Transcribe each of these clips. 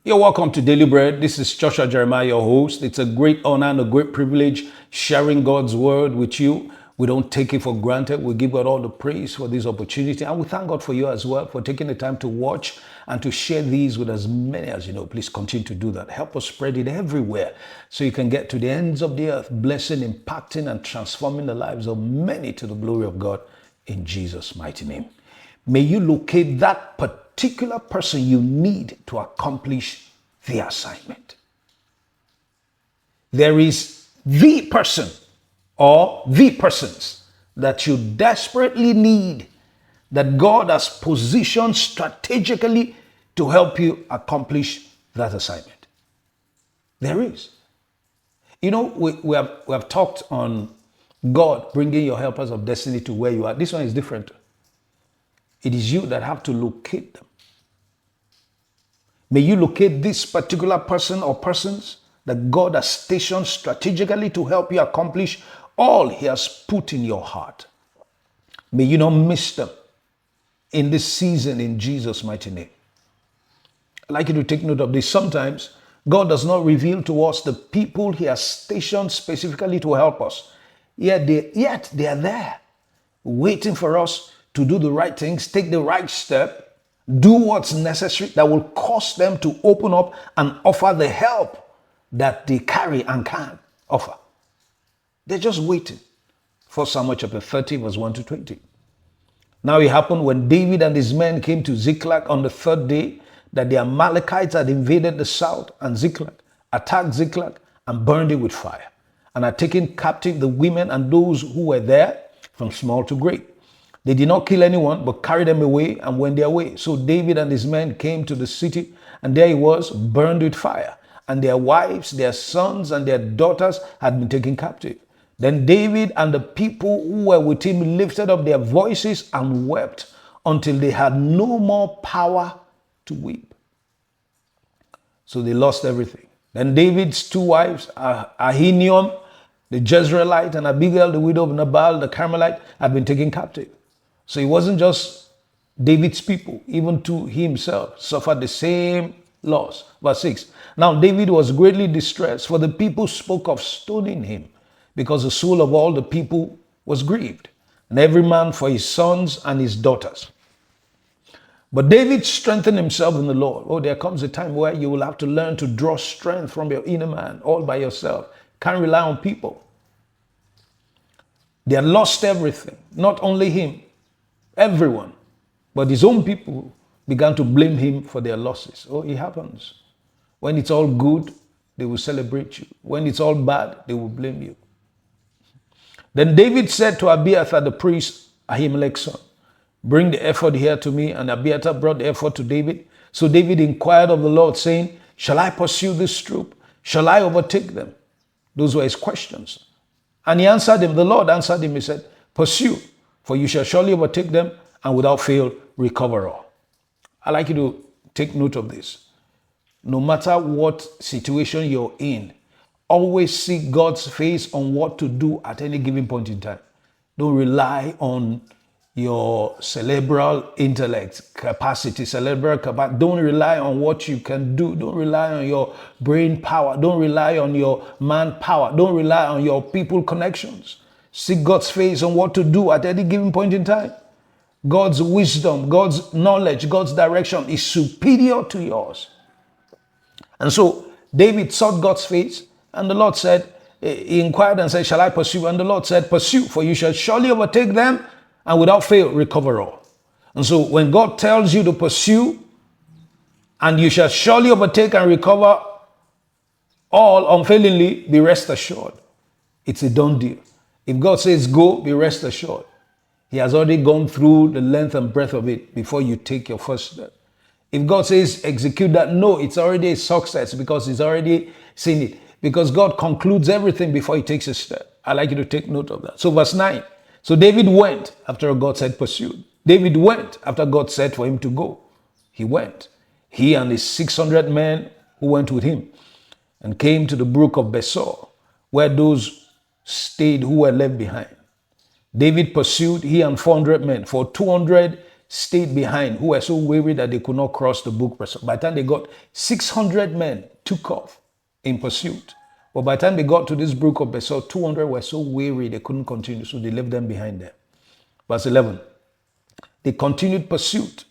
You're welcome to Daily Bread. This is Joshua Jeremiah, your host. It's a great honor and a great privilege sharing God's word with you. We don't take it for granted. We give God all the praise for this opportunity. And we thank God for you as well for taking the time to watch and to share these with as many as you know. Please continue to do that. Help us spread it everywhere so you can get to the ends of the earth, blessing, impacting, and transforming the lives of many to the glory of God in Jesus' mighty name. May you locate that particular person you need to accomplish the assignment. There is the person or the persons that you desperately need that God has positioned strategically to help you accomplish that assignment. There is. You know, we have talked on God bringing your helpers of destiny to where you are. This one is different. It is you that have to locate them. May you locate this particular person or persons that God has stationed strategically to help you accomplish all He has put in your heart. May you not miss them in this season in Jesus' mighty name. I'd like you to take note of this. Sometimes God does not reveal to us the people He has stationed specifically to help us. Yet they are there, waiting for us to do the right things, take the right step, do what's necessary that will cause them to open up and offer the help that they carry and can offer. They're just waiting. 1 Samuel chapter 30, verse 1 to 20. Now it happened when David and his men came to Ziklag on the third day that the Amalekites had invaded the south, and Ziklag attacked Ziklag and burned it with fire, and had taken captive the women and those who were there from small to great. They did not kill anyone, but carried them away and went their way. So David and his men came to the city, and there it was, burned with fire. And their wives, their sons, and their daughters had been taken captive. Then David and the people who were with him lifted up their voices and wept until they had no more power to weep. So they lost everything. Then David's two wives, Ahinoam, the Jezreelite, and Abigail, the widow of Nabal, the Carmelite, had been taken captive. So it wasn't just David's people, even to he himself suffered the same loss. Verse 6. Now David was greatly distressed, for the people spoke of stoning him, because the soul of all the people was grieved, and every man for his sons and his daughters. But David strengthened himself in the Lord. Oh, there comes a time where you will have to learn to draw strength from your inner man all by yourself. Can't rely on people. They had lost everything, not only him, everyone, but his own people began to blame him for their losses. Oh, it happens. When it's all good, they will celebrate you. When it's all bad, they will blame you. Then David said to Abiathar the priest, Ahimelech's son, bring the ephod here to me. And Abiathar brought the ephod to David. So David inquired of the Lord, saying, shall I pursue this troop? Shall I overtake them? Those were his questions. And he answered him, the Lord answered him, he said, pursue, for you shall surely overtake them, and without fail recover all. I'd like you to take note of this. No matter what situation you're in, always seek God's face on what to do at any given point in time. Don't rely on your cerebral intellect capacity, Don't rely on what you can do. Don't rely on your brain power. Don't rely on your manpower. Don't rely on your people connections. Seek God's face on what to do at any given point in time. God's wisdom, God's knowledge, God's direction is superior to yours. And so David sought God's face, and the Lord said, he inquired and said, shall I pursue? And the Lord said, pursue, for you shall surely overtake them, and without fail recover all. And so when God tells you to pursue, and you shall surely overtake and recover all unfailingly, be rest assured. It's a done deal. If God says go, be rest assured. He has already gone through the length and breadth of it before you take your first step. If God says execute that, no, it's already a success because He's already seen it. Because God concludes everything before He takes a step. I'd like you to take note of that. So verse 9. So David went after God said pursue. David went after God said for him to go. He went. He and his 600 men who went with him, and came to the brook of Besor, where those stayed who were left behind. David pursued, he and 400 men, for 200 stayed behind, who were so weary that they could not cross the brook. By the time they got 600 men, took off in pursuit. But by the time they got to this brook of Besor, 200 were so weary they couldn't continue, so they left them behind there. Verse 11. They continued pursuit.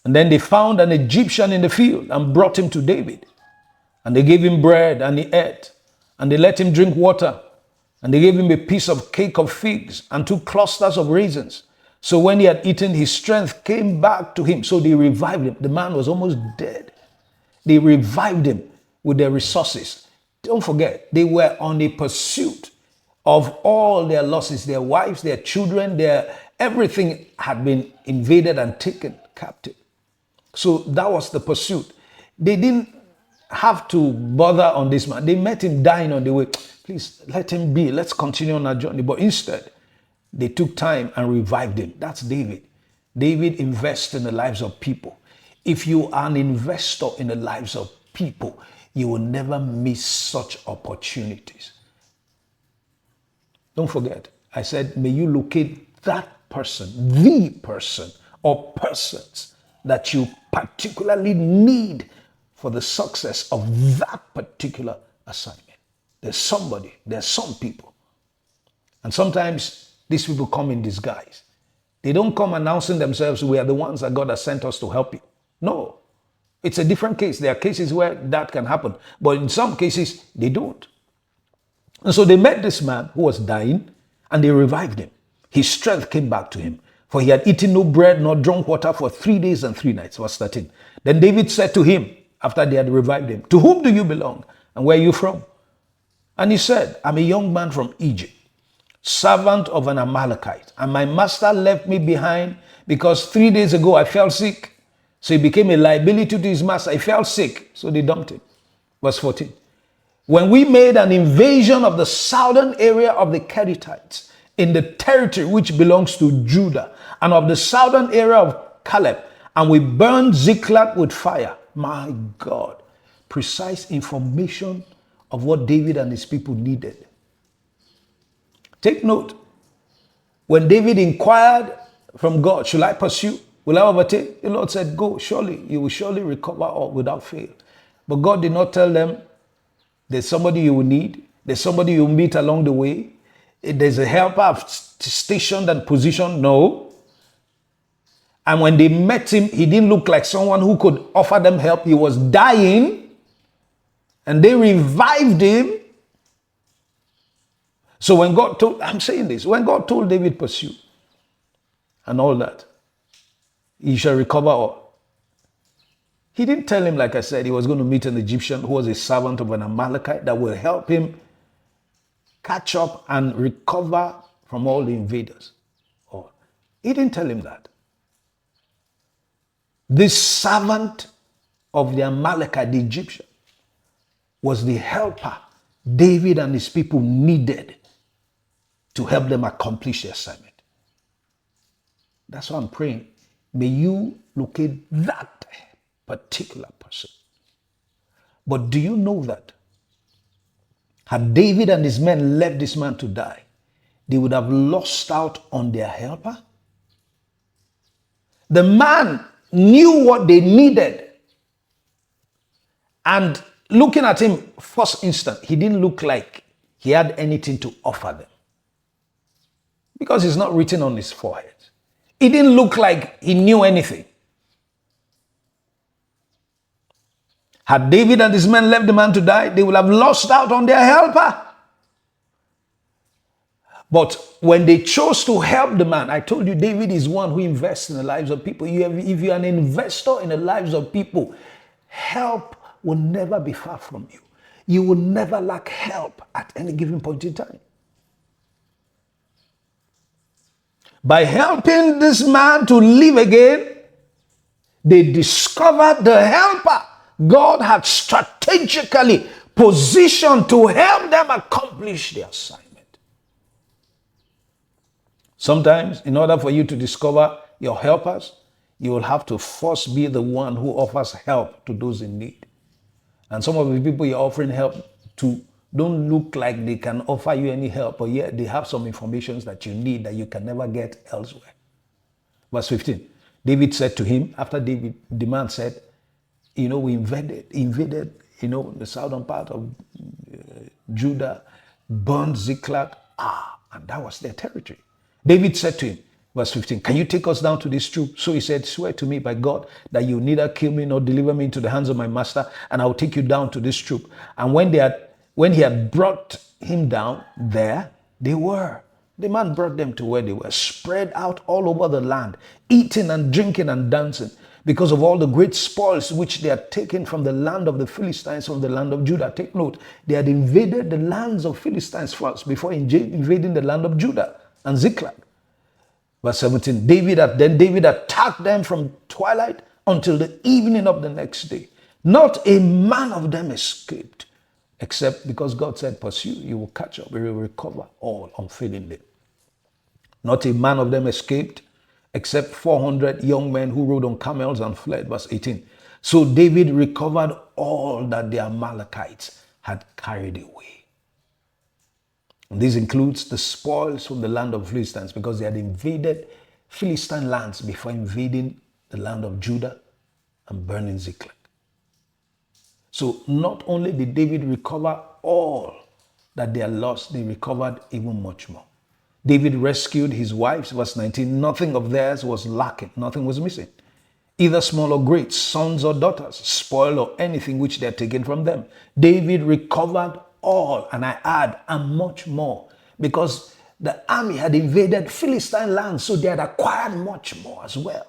And then they found an Egyptian in the field and brought him to David. And they gave him bread and he ate. And they let him drink water. And they gave him a piece of cake of figs and 2 clusters of raisins. So when he had eaten, his strength came back to him. So they revived him. The man was almost dead. They revived him with their resources. Don't forget, they were on a pursuit of all their losses. Their wives, their children, everything had been invaded and taken captive. So that was the pursuit. They didn't have to bother on this man. They met him dying on the way. Please let him be. Let's continue on our journey. But instead, they took time and revived him. That's David. David invests in the lives of people. If you are an investor in the lives of people, you will never miss such opportunities. Don't forget, I said, may you locate that person, the person or persons that you particularly need for the success of that particular assignment. There's somebody, there's some people. And sometimes these people come in disguise. They don't come announcing themselves, we are the ones that God has sent us to help you. No, it's a different case. There are cases where that can happen. But in some cases, they don't. And so they met this man who was dying and they revived him. His strength came back to him. For he had eaten no bread nor drunk water for 3 days and 3 nights. Verse 13. Then David said to him, after they had revived him, to whom do you belong? And where are you from? And he said, I'm a young man from Egypt, servant of an Amalekite. And my master left me behind because 3 days ago I fell sick. So he became a liability to his master. He fell sick, so they dumped him. Verse 14. When we made an invasion of the southern area of the Kerethites in the territory which belongs to Judah, and of the southern area of Caleb, and we burned Ziklag with fire. My God, precise information of what David and his people needed. Take note, when David inquired from God, shall I pursue? Will I overtake? The Lord said, go, surely, you will surely recover all without fail. But God did not tell them, there's somebody you will need, there's somebody you will meet along the way, there's a helper stationed and positioned. No. And when they met him, he didn't look like someone who could offer them help. He was dying and they revived him. So when God told, I'm saying this, when God told David pursue and all that, he shall recover all. He didn't tell him, like I said, he was going to meet an Egyptian who was a servant of an Amalekite that will help him catch up and recover from all the invaders. Oh, he didn't tell him that. This servant of the Amalekite, the Egyptian, was the helper David and his people needed to help them accomplish their assignment. That's why I'm praying. May you locate that particular person. But do you know that had David and his men left this man to die, they would have lost out on their helper? The man knew what they needed. And looking at him, first instant, he didn't look like he had anything to offer them. Because it's not written on his forehead. It didn't look like he knew anything. Had David and his men left the man to die, they would have lost out on their helper. But when they chose to help the man, I told you David is one who invests in the lives of people. If you're an investor in the lives of people, help will never be far from you. You will never lack help at any given point in time. By helping this man to live again, they discovered the helper God had strategically positioned to help them accomplish their assignment. Sometimes, in order for you to discover your helpers, you will have to first be the one who offers help to those in need. And some of the people you're offering help to don't look like they can offer you any help, but yet they have some information that you need that you can never get elsewhere. Verse 15. David said to him, after the man said, we invaded, the southern part of Judah, burned Ziklag. And that was their territory. David said to him, verse 15, can you take us down to this troop? So he said, swear to me by God that you neither kill me nor deliver me into the hands of my master, and I will take you down to this troop. And when he had brought him down, there they were. The man brought them to where they were, spread out all over the land, eating and drinking and dancing, because of all the great spoils which they had taken from the land of the Philistines, from the land of Judah. Take note, they had invaded the lands of Philistines first before invading the land of Judah and Ziklag. Verse 17, David attacked them from twilight until the evening of the next day. Not a man of them escaped, except because God said, pursue, you will catch up, you will recover all unfailingly. Not a man of them escaped, except 400 young men who rode on camels and fled. Verse 18. So David recovered all that the Amalekites had carried away. And this includes the spoils from the land of Philistines, because they had invaded Philistine lands before invading the land of Judah and burning Ziklag. So not only did David recover all that they had lost, they recovered even much more. David rescued his wives, verse 19. Nothing of theirs was lacking, nothing was missing, either small or great, sons or daughters, spoil or anything which they had taken from them. David recovered all, and I add, and much more, because the army had invaded Philistine lands, so they had acquired much more as well.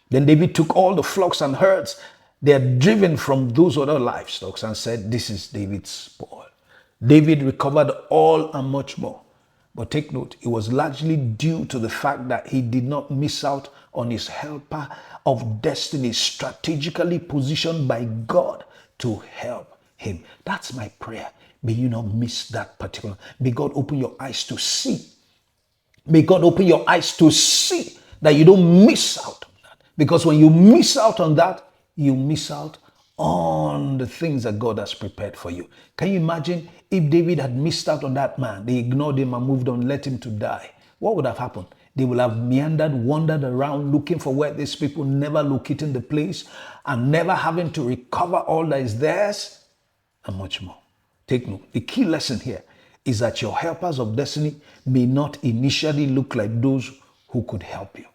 Then David took all the flocks and herds they had driven from those other livestock and said, this is David's spoil. David recovered all and much more. But take note, it was largely due to the fact that he did not miss out on his helper of destiny, strategically positioned by God to help him. That's my prayer. May you not miss that particular. May God open your eyes to see. May God open your eyes to see that you don't miss out on that. Because when you miss out on that, you miss out on the things that God has prepared for you. Can you imagine if David had missed out on that man? They ignored him and moved on, let him to die. What would have happened? They would have meandered, wandered around looking for where these people, never locating the place and never having to recover all that is theirs and much more. Take note. The key lesson here is that your helpers of destiny may not initially look like those who could help you.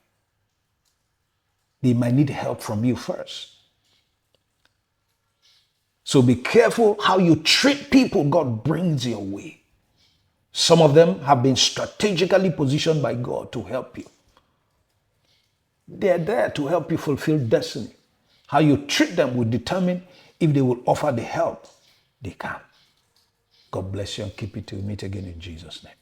They might need help from you first. So be careful how you treat people God brings your way. Some of them have been strategically positioned by God to help you. They're there to help you fulfill destiny. How you treat them will determine if they will offer the help they can. God bless you and keep it till we meet again in Jesus' name.